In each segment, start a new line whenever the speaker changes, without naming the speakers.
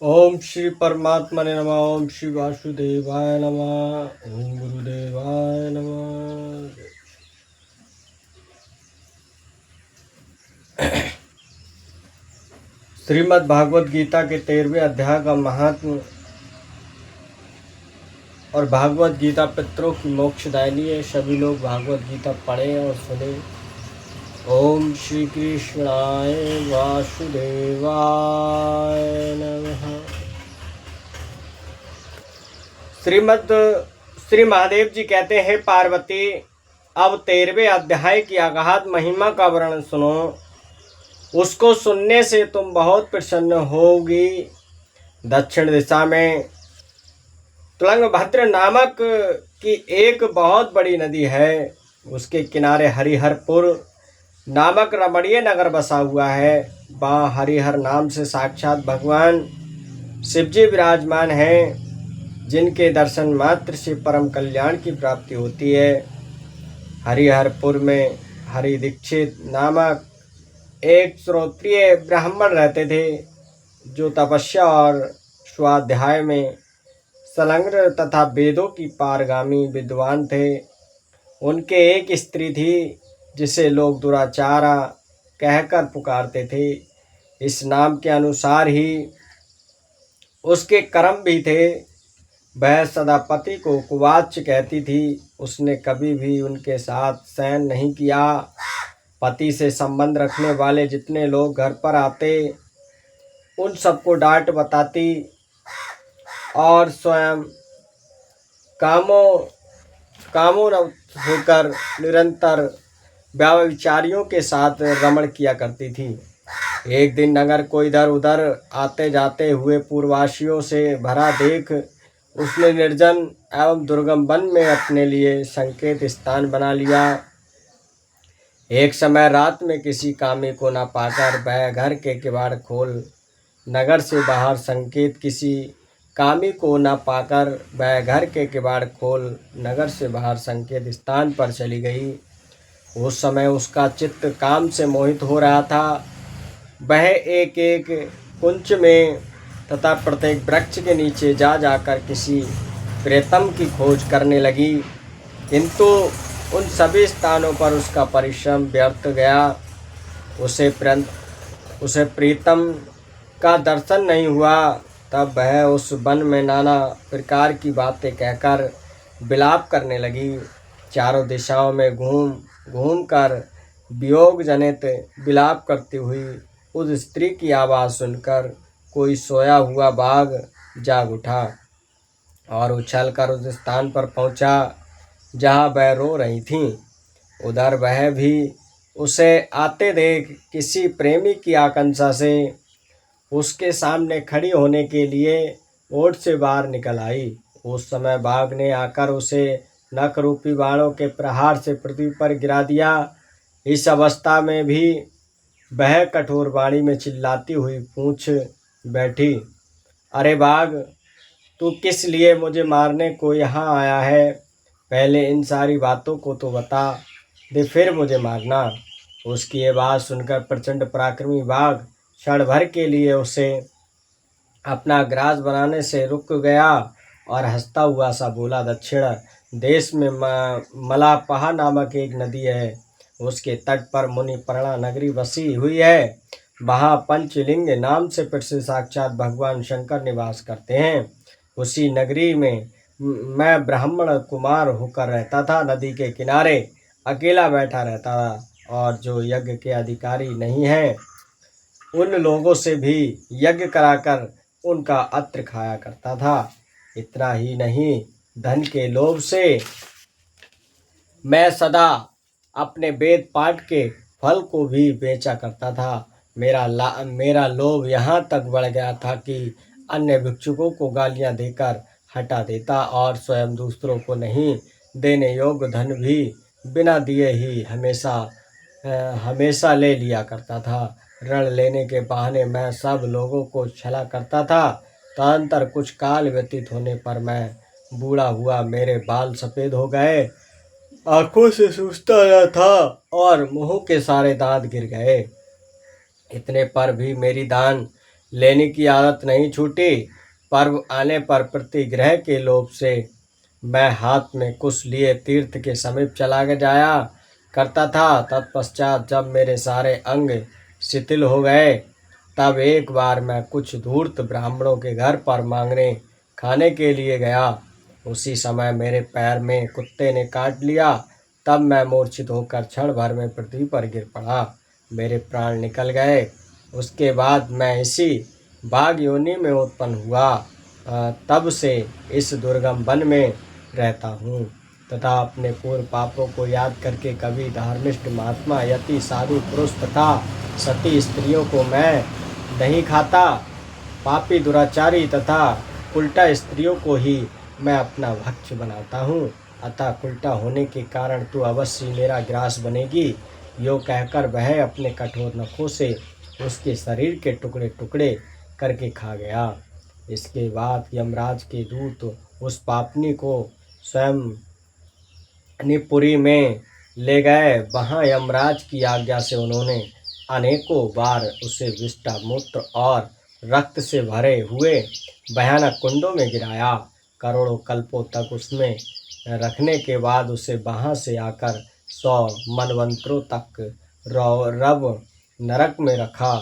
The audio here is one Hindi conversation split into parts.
ओम श्री परमात्मने नमः। ओम श्री वासुदेवाय नमः। ओम गुरुदेवाय नमः। श्रीमद् भागवत गीता के 13वें अध्याय का महात्म और भागवत गीता पितरों की मोक्षदायिनी है। सभी लोग भागवत गीता पढ़ें और सुने। ओम श्री कृष्णाय वासुदेवाय नमः। श्री महादेव जी कहते हैं, पार्वती अब 13वें अध्याय की अगाध महिमा का वर्णन सुनो। उसको सुनने से तुम बहुत प्रसन्न होगी। दक्षिण दिशा में तुंगभद्र नामक की एक बहुत बड़ी नदी है। उसके किनारे हरिहरपुर नामक रमणीय नगर बसा हुआ है। वहाँ हरिहर नाम से साक्षात भगवान शिवजी विराजमान हैं, जिनके दर्शन मात्र से परम कल्याण की प्राप्ति होती है। हरिहरपुर में हरि दीक्षित नामक एक श्रोत्रिय ब्राह्मण रहते थे, जो तपस्या और स्वाध्याय में संलग्न तथा वेदों की पारगामी विद्वान थे। उनके एक स्त्री थी, जिसे लोग दुराचारा कहकर पुकारते थे। इस नाम के अनुसार ही उसके कर्म भी थे। वह सदा पति को कुवाच कहती थी। उसने कभी भी उनके साथ शयन नहीं किया। पति से संबंध रखने वाले जितने लोग घर पर आते, उन सबको डांट बताती और स्वयं कामोन्मत्त होकर निरंतर व्यभिचारियों के साथ रमण किया करती थी। एक दिन नगर को इधर उधर आते जाते हुए पूर्ववासियों से भरा देख उसने निर्जन एवं दुर्गम वन में अपने लिए संकेत स्थान बना लिया। एक समय रात में किसी कामी को न पाकर वह घर के किवाड़ खोल नगर से बाहर संकेत किसी कामी को न पाकर वह घर के किवाड़ खोल नगर से बाहर संकेत स्थान पर चली गई। उस समय उसका चित्त काम से मोहित हो रहा था। वह एक एक कुंज में तथा प्रत्येक वृक्ष के नीचे जा जाकर किसी प्रेतम की खोज करने लगी, किंतु उन सभी स्थानों पर उसका परिश्रम व्यर्थ गया। उसे प्रीतम का दर्शन नहीं हुआ। तब वह उस वन में नाना प्रकार की बातें कहकर विलाप करने लगी। चारों दिशाओं में घूम घूम कर वियोग जनित विलाप करती हुई उस स्त्री की आवाज़ सुनकर कोई सोया हुआ बाघ जाग उठा और उछलकर उस स्थान पर पहुंचा जहां वह रो रही थी। उधर वह भी उसे आते देख किसी प्रेमी की आकांक्षा से उसके सामने खड़ी होने के लिए ओट से बाहर निकल आई। उस समय बाघ ने आकर उसे नख रूपी बाणों के प्रहार से पृथ्वी पर गिरा दिया। इस अवस्था में भी वह कठोर वाणी में चिल्लाती हुई पूछ बैठी, अरे बाघ, तू किस लिए मुझे मारने को यहाँ आया है? पहले इन सारी बातों को तो बता दे, फिर मुझे मारना। उसकी ये बात सुनकर प्रचंड पराक्रमी बाघ क्षण भर के लिए उसे अपना ग्रास बनाने से रुक गया और हंसता हुआ सा बोला, दक्षिण देश में मलापहा नामक एक नदी है। उसके तट पर मुनिपर्णा नगरी बसी हुई है। वहाँ पंचलिंग नाम से प्रसिद्ध साक्षात भगवान शंकर निवास करते हैं। उसी नगरी में मैं ब्राह्मण कुमार होकर रहता था। नदी के किनारे अकेला बैठा रहता था और जो यज्ञ के अधिकारी नहीं हैं, उन लोगों से भी यज्ञ कराकर उनका अत्र खाया करता था। इतना ही नहीं, धन के लोभ से मैं सदा अपने वेद पाठ के फल को भी बेचा करता था। मेरा लोभ यहाँ तक बढ़ गया था कि अन्य भिक्षुकों को गालियाँ देकर हटा देता और स्वयं दूसरों को नहीं देने योग्य धन भी बिना दिए ही हमेशा ले लिया करता था। ऋण लेने के बहाने मैं सब लोगों को छला करता था। तदंतर कुछ काल व्यतीत होने पर मैं बूढ़ा हुआ, मेरे बाल सफ़ेद हो गए, आंखों से सूजता रहा था और मुंह के सारे दांत गिर गए। इतने पर भी मेरी दान लेने की आदत नहीं छूटी। पर्व आने पर प्रतिग्रह के लोभ से मैं हाथ में कुश लिए तीर्थ के समीप चला जाया करता था। तत्पश्चात जब मेरे सारे अंग शिथिल हो गए, तब एक बार मैं कुछ धूर्त ब्राह्मणों के घर पर मांगने खाने के लिए गया। उसी समय मेरे पैर में कुत्ते ने काट लिया। तब मैं मूर्छित होकर क्षण भर में पृथ्वी पर गिर पड़ा। मेरे प्राण निकल गए। उसके बाद मैं इसी बाघ योनि में उत्पन्न हुआ। तब से इस दुर्गम वन में रहता हूँ तथा अपने पूर्व पापों को याद करके कभी धार्मिष्ठ महात्मा, यति, साधु पुरुष तथा सती स्त्रियों को मैं नहीं खाता। पापी, दुराचारी तथा उल्टा स्त्रियों को ही मैं अपना भक्ष बनाता हूँ। अतः उल्टा होने के कारण तू अवश्य मेरा ग्रास बनेगी। यो कहकर वह अपने कठोर नखों से उसके शरीर के टुकड़े टुकड़े करके खा गया। इसके बाद यमराज के दूत उस पापनी को स्वयं निपुरी में ले गए। वहाँ यमराज की आज्ञा से उन्होंने अनेकों बार उसे विष्ठा, मूत्र और रक्त से भरे हुए भयानक कुंडों में गिराया। करोड़ों कल्पों तक उसमें रखने के बाद उसे वहाँ से आकर 100 मनवंतरों तक रव नरक में रखा।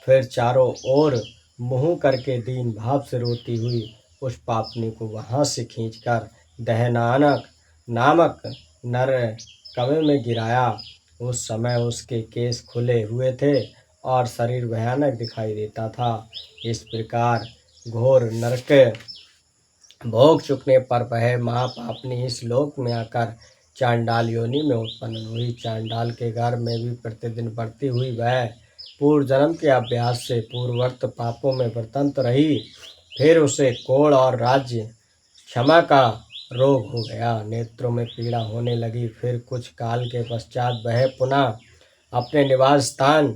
फिर चारों ओर मुँह करके दीन भाव से रोती हुई उस पापनी को वहाँ से खींचकर दहनानक नामक नर कवे में गिराया। उस समय उसके केस खुले हुए थे और शरीर भयानक दिखाई देता था। इस प्रकार घोर नरक भोग चुकने पर वह महापापनी इस लोक में आकर चांडाल योनि में उत्पन्न हुई। चांडाल के घर में भी प्रतिदिन बढ़ती हुई वह पूर्व जन्म के अभ्यास से पूर्ववर्त पापों में वर्तंत रही। फिर उसे कोढ़ और राज्य क्षमा का रोग हो गया। नेत्रों में पीड़ा होने लगी। फिर कुछ काल के पश्चात वह पुनः अपने निवास स्थान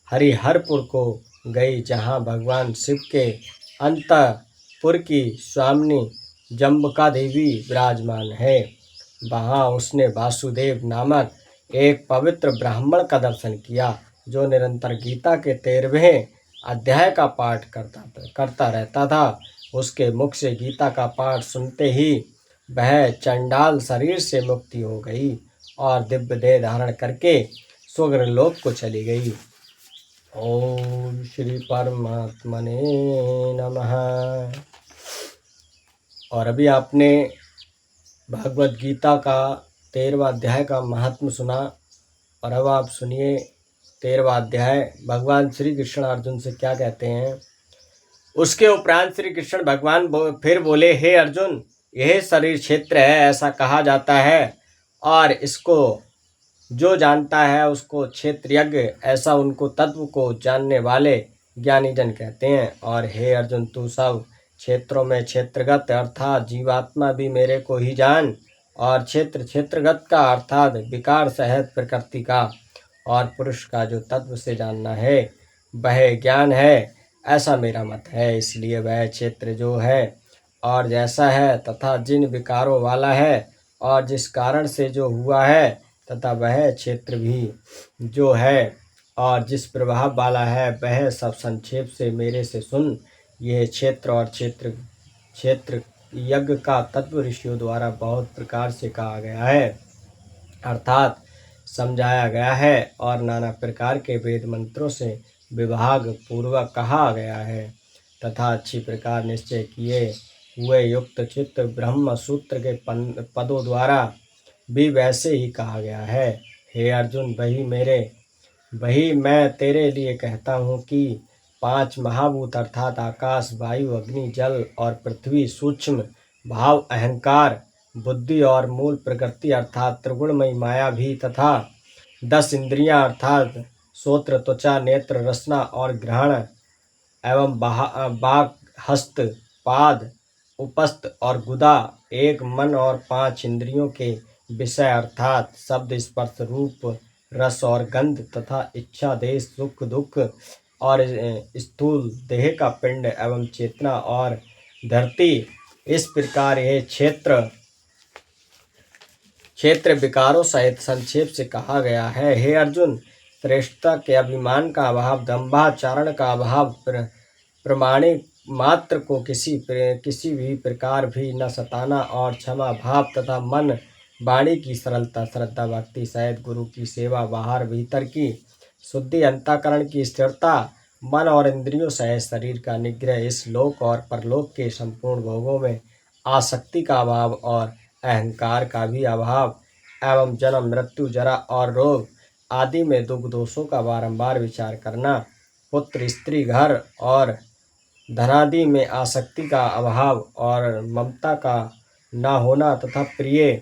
हरिहरपुर को गई, जहाँ भगवान शिव के अंतपुर की स्वामिनी जम्बका देवी विराजमान है। वहाँ उसने वासुदेव नामक एक पवित्र ब्राह्मण का दर्शन किया, जो निरंतर गीता के 13वें अध्याय का पाठ करता रहता था। उसके मुख से गीता का पाठ सुनते ही वह चंडाल शरीर से मुक्ति हो गई और दिव्य देह धारण करके स्वर्ग लोक को चली गई। ओम श्री परमात्मने नमः। और अभी आपने भगवत गीता का 13वां अध्याय का महात्म सुना, और अब आप सुनिए 13वां अध्याय भगवान श्री कृष्ण अर्जुन से क्या कहते हैं। उसके उपरांत श्री कृष्ण भगवान फिर बोले, हे अर्जुन, यह शरीर क्षेत्र है ऐसा कहा जाता है, और इसको जो जानता है उसको क्षेत्रज्ञ, ऐसा उनको तत्व को जानने वाले ज्ञानी जन कहते हैं। और हे अर्जुन, तू सब क्षेत्रों में क्षेत्रगत अर्थात जीवात्मा भी मेरे को ही जान, और क्षेत्रगत का अर्थात विकार सहित प्रकृति का, और पुरुष का जो तत्व से जानना है वह ज्ञान है, ऐसा मेरा मत है। इसलिए वह क्षेत्र जो है और जैसा है तथा जिन विकारों वाला है और जिस कारण से जो हुआ है, तथा वह क्षेत्र भी जो है और जिस प्रभाव वाला है, वह सब संक्षेप से मेरे से सुन। यह क्षेत्र और क्षेत्र यज्ञ का तत्व ऋषियों द्वारा बहुत प्रकार से कहा गया है, अर्थात समझाया गया है, और नाना प्रकार के वेद मंत्रों से विभाग पूर्वक कहा गया है, तथा अच्छी प्रकार निश्चय किए हुए युक्त चित्त ब्रह्म सूत्र के पदों द्वारा भी वैसे ही कहा गया है। हे अर्जुन, वही मैं तेरे लिए कहता हूँ कि 5 महाभूत अर्थात आकाश, वायु, अग्नि, जल और पृथ्वी, सूक्ष्म भाव, अहंकार, बुद्धि और मूल प्रकृति अर्थात त्रिगुणमयी माया भी, तथा 10 इंद्रियां अर्थात श्रोत्र, त्वचा, नेत्र, रसना और ग्रहण एवं बाक, हस्त, पाद, उपस्थ और गुदा, एक मन और 5 इंद्रियों के विषय अर्थात शब्द, स्पर्श, रूप, रस और गंध, तथा इच्छा, देश, सुख, दुख और स्थूल देह का पिंड एवं चेतना और धरती, इस प्रकार ये क्षेत्र विकारों सहित संक्षेप से कहा गया है। हे अर्जुन, श्रेष्ठता के अभिमान का अभाव, दंभाचरण का अभाव, प्रमाणिक मात्र को किसी भी प्रकार भी न सताना, और क्षमा भाव तथा मन वाणी की सरलता, श्रद्धा भक्ति सहित गुरु की सेवा, बाहर भीतर की शुद्धि, अंतःकरण की स्थिरता, मन और इंद्रियों सहित शरीर का निग्रह, इस लोक और परलोक के संपूर्ण भोगों में आसक्ति का अभाव और अहंकार का भी अभाव, एवं जन्म मृत्यु जरा और रोग आदि में दुख दोषों का बारंबार विचार करना, पुत्र स्त्री घर और धनादि में आसक्ति का अभाव और ममता का न होना, तथा प्रिय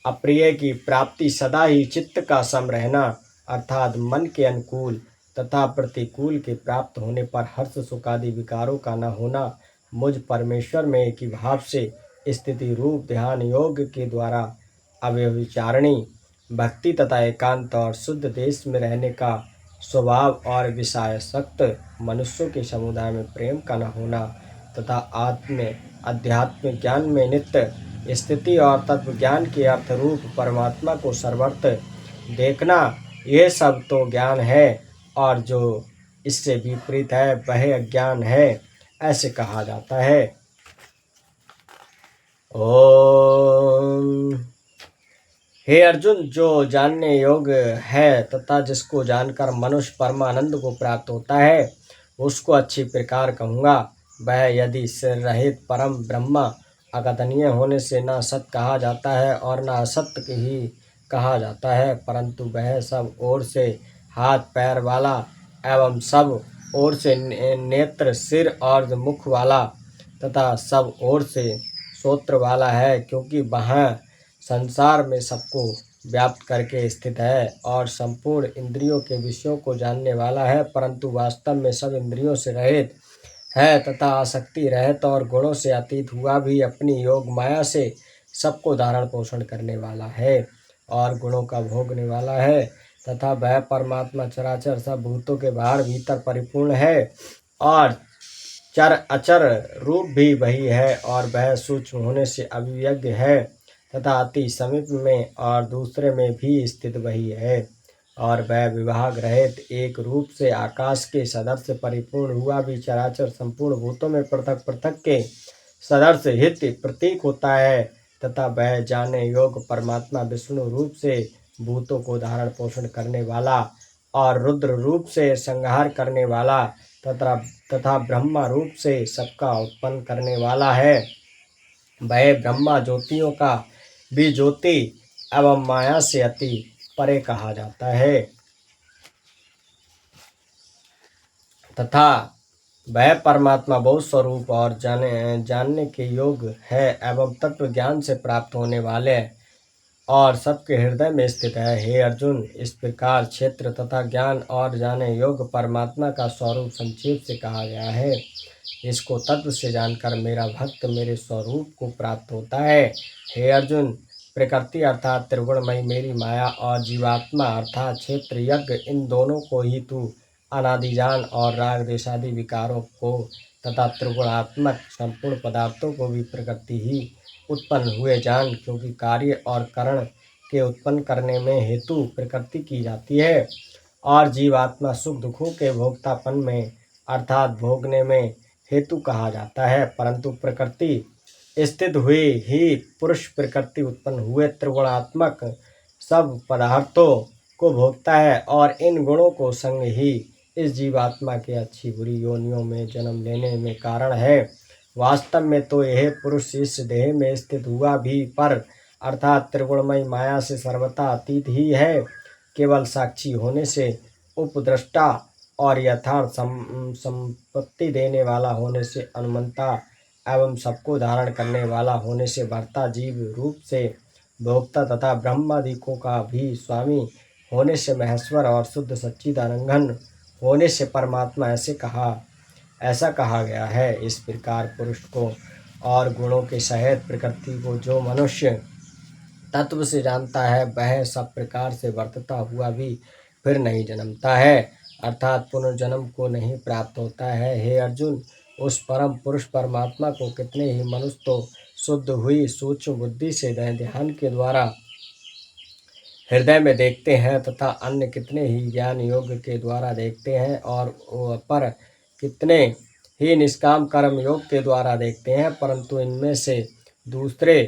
अप्रिय की प्राप्ति, सदा ही चित्त का सम रहना, अर्थात मन के अनुकूल तथा प्रतिकूल के प्राप्त होने पर हर्ष सुख आदि विकारों का न होना, मुझ परमेश्वर में एक ही भाव से स्थिति रूप ध्यान योग के द्वारा अव्यभिचारिणी भक्ति तथा एकांत और शुद्ध देश में रहने का स्वभाव, और विषयासक्त मनुष्यों के समुदाय में प्रेम का न होना, तथा अध्यात्म ज्ञान में नित्य स्थिति और तत्व ज्ञान के अर्थ रूप परमात्मा को सर्वत्र देखना, यह सब तो ज्ञान है, और जो इससे विपरीत है वह अज्ञान है, ऐसे कहा जाता है। ओम। हे अर्जुन, जो जानने योग्य है तथा जिसको जानकर मनुष्य परमानंद को प्राप्त होता है, उसको अच्छी प्रकार कहूँगा। वह यदि सिर रहित परम ब्रह्म अकथनीय होने से न सत कहा जाता है और न असत्य ही कहा जाता है, परंतु वह सब ओर से हाथ पैर वाला एवं सब ओर से नेत्र सिर और मुख वाला तथा सब ओर से श्रोत्र वाला है, क्योंकि वह संसार में सबको व्याप्त करके स्थित है और संपूर्ण इंद्रियों के विषयों को जानने वाला है, परंतु वास्तव में सब इंद्रियों से रहित है तथा आसक्ति रहित और गुणों से अतीत हुआ भी अपनी योग माया से सबको धारण पोषण करने वाला है और गुणों का भोगने वाला है, तथा वह परमात्मा चराचर सब भूतों के बाहर भीतर परिपूर्ण है और चर अचर रूप भी वही है, और वह सूक्ष्म होने से अभिव्यक्त है तथा अति समीप में और दूसरे में भी स्थित वही है, और वह विभाग रहित एक रूप से आकाश के सदर्श परिपूर्ण हुआ भी चराचर संपूर्ण भूतों में पृथक पृथक के सदर्श हित प्रतीक होता है, तथा वह जाने योग परमात्मा विष्णु रूप से भूतों को धारण पोषण करने वाला और रुद्र रूप से संहार करने वाला तथा ब्रह्मा रूप से सबका उत्पन्न करने वाला है। वह ब्रह्मा ज्योतियों का भी ज्योति एवं माया से अति परे कहा जाता है, तथा वह परमात्मा बहुत स्वरूप और जानने के योग्य है एवं तत्व ज्ञान से प्राप्त होने वाले और सबके हृदय में स्थित है। हे अर्जुन, इस प्रकार क्षेत्र तथा ज्ञान और जाने योग्य परमात्मा का स्वरूप संक्षेप से कहा गया है। इसको तत्व से जानकर मेरा भक्त मेरे स्वरूप को प्राप्त होता है। हे अर्जुन, प्रकृति अर्थात त्रिगुणमयी मेरी माया और जीवात्मा अर्थात क्षेत्र यज्ञ, इन दोनों को ही तू अनादि जान और राग देशादि विकारों को तथा त्रिगुणात्मक संपूर्ण पदार्थों को भी प्रकृति ही उत्पन्न हुए जान, क्योंकि कार्य और कारण के उत्पन्न करने में हेतु प्रकृति की जाती है और जीवात्मा सुख दुखों के भोक्तापन में अर्थात भोगने में हेतु कहा जाता है, परंतु प्रकृति स्थित हुई ही पुरुष प्रकृति उत्पन्न हुए त्रिगुणात्मक सब पदार्थों को भोगता है और इन गुणों को संग ही इस जीवात्मा के अच्छी बुरी योनियों में जन्म लेने में कारण है। वास्तव में तो यह पुरुष इस देह में स्थित हुआ भी पर अर्थात त्रिगुणमयी माया से सर्वथा अतीत ही है, केवल साक्षी होने से उपद्रष्टा और यथार्थ संपत्ति देने वाला होने से अनुमंता एवं सबको धारण करने वाला होने से भर्ता जीव रूप से भोक्ता तथा ब्रह्मादिकों का भी स्वामी होने से महेश्वर और शुद्ध सच्चिदानंद होने से परमात्मा ऐसा कहा गया है। इस प्रकार पुरुष को और गुणों के सहित प्रकृति को जो मनुष्य तत्व से जानता है वह सब प्रकार से वर्तता हुआ भी फिर नहीं जन्मता है, अर्थात पुनर्जन्म को नहीं प्राप्त होता है। हे अर्जुन, उस परम पुरुष परमात्मा को कितने ही मनुष्य तो शुद्ध हुई सूक्ष्म बुद्धि से ध्यान के द्वारा हृदय में देखते हैं तथा अन्य कितने ही ज्ञान योग के द्वारा देखते हैं और पर कितने ही निष्काम कर्म योग के द्वारा देखते हैं, परंतु इनमें से दूसरे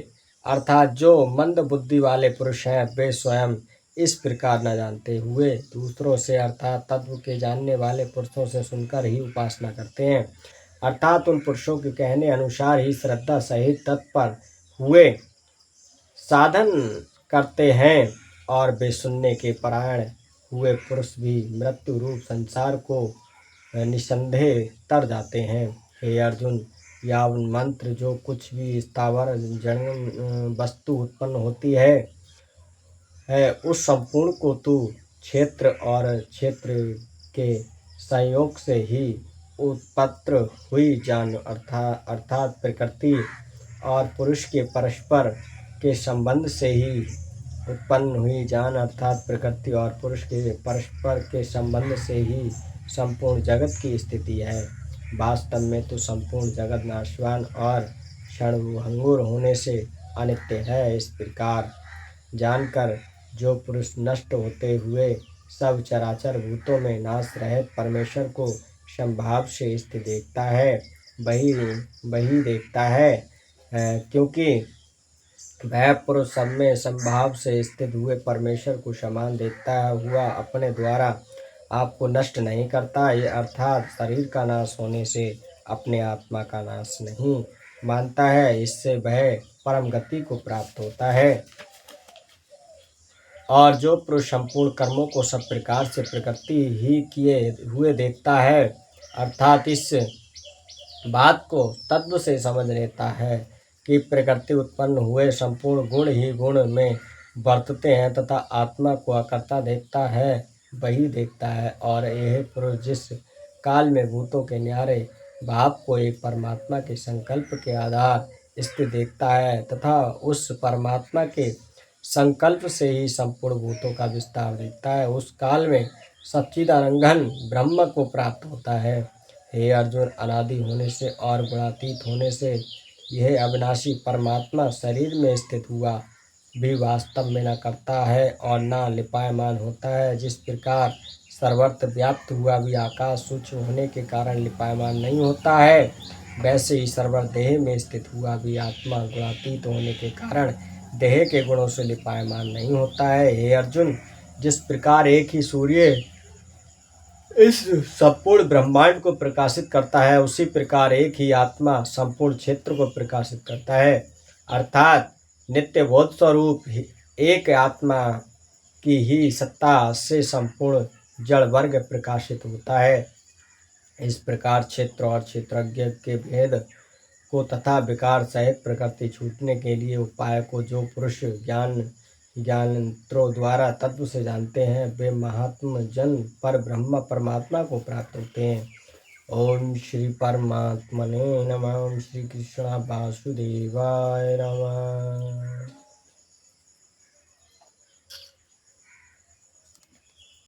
अर्थात जो मंद बुद्धि वाले पुरुष हैं वे स्वयं इस प्रकार न जानते हुए दूसरों से अर्थात तत्व के जानने वाले पुरुषों से सुनकर ही उपासना करते हैं, अर्थात उन पुरुषों के कहने अनुसार ही श्रद्धा सहित तत्पर हुए साधन करते हैं। और वे सुनने के परायण हुए पुरुष भी मृत्यु रूप संसार को निसंदेह तर जाते हैं। हे अर्जुन, या उन मंत्र जो कुछ भी स्थावर जड़ वस्तु उत्पन्न होती है उस संपूर्ण को तू क्षेत्र और क्षेत्र के संयोग से ही उत्पन्न हुई जान, अर्थात प्रकृति और पुरुष के परस्पर के संबंध से ही उत्पन्न हुई जान, अर्थात प्रकृति और पुरुष के परस्पर के संबंध से ही संपूर्ण जगत की स्थिति है। वास्तव में तो संपूर्ण जगत नाशवान और क्षणभंगुर होने से अनित्य है। इस प्रकार जानकर जो पुरुष नष्ट होते हुए सब चराचर भूतों में नाश रहित परमेश्वर को संभाव से स्थित देखता है, वही देखता है, क्योंकि वह पुरुष सब में संभाव से स्थित हुए परमेश्वर को समान देखता हुआ अपने द्वारा आपको नष्ट नहीं करता, ये अर्थात शरीर का नाश होने से अपने आत्मा का नाश नहीं मानता है। इससे वह परम गति को प्राप्त होता है। और जो पुरुष संपूर्ण कर्मों को सब प्रकार से प्रकृति ही किए हुए देखता है, अर्थात इस बात को तत्व से समझ लेता है कि प्रकृति उत्पन्न हुए संपूर्ण गुण ही गुण में वर्तते हैं तथा आत्मा को अकर्ता देखता है, वही देखता है। और यह पुरुष जिस काल में भूतों के न्यारे भाव को एक परमात्मा के संकल्प के आधार स्थित देखता है तथा उस परमात्मा के संकल्प से ही संपूर्ण भूतों का विस्तार देखता है, उस काल में सच्चिदानंद ब्रह्म को प्राप्त होता है। हे अर्जुन, अनादि होने से और गुणातीत होने से यह अविनाशी परमात्मा शरीर में स्थित हुआ भी वास्तव में न करता है और न लिपायमान होता है। जिस प्रकार सर्वत्र व्याप्त हुआ भी आकाश सूक्ष्म होने के कारण लिपायमान नहीं होता है, वैसे ही सर्वर देह में स्थित हुआ भी आत्मा गुणातीत होने के कारण देह के गुणों से लिपायमान नहीं होता है। हे अर्जुन, जिस प्रकार एक ही सूर्य इस संपूर्ण ब्रह्मांड को प्रकाशित करता है, उसी प्रकार एक ही आत्मा संपूर्ण क्षेत्र को प्रकाशित करता है, अर्थात नित्य बोध स्वरूप एक आत्मा की ही सत्ता से संपूर्ण जड़ वर्ग प्रकाशित होता है। इस प्रकार क्षेत्र और क्षेत्रज्ञ के भेद को तथा विकार सहित प्रकृति छूटने के लिए उपाय को जो पुरुष ज्ञानत्रों द्वारा तत्व से जानते हैं, वे महात्मा जन पर ब्रह्म परमात्मा को प्राप्त होते हैं। ओम श्री परमात्मने नमः। ओम श्री कृष्ण वासुदेवाय नमः।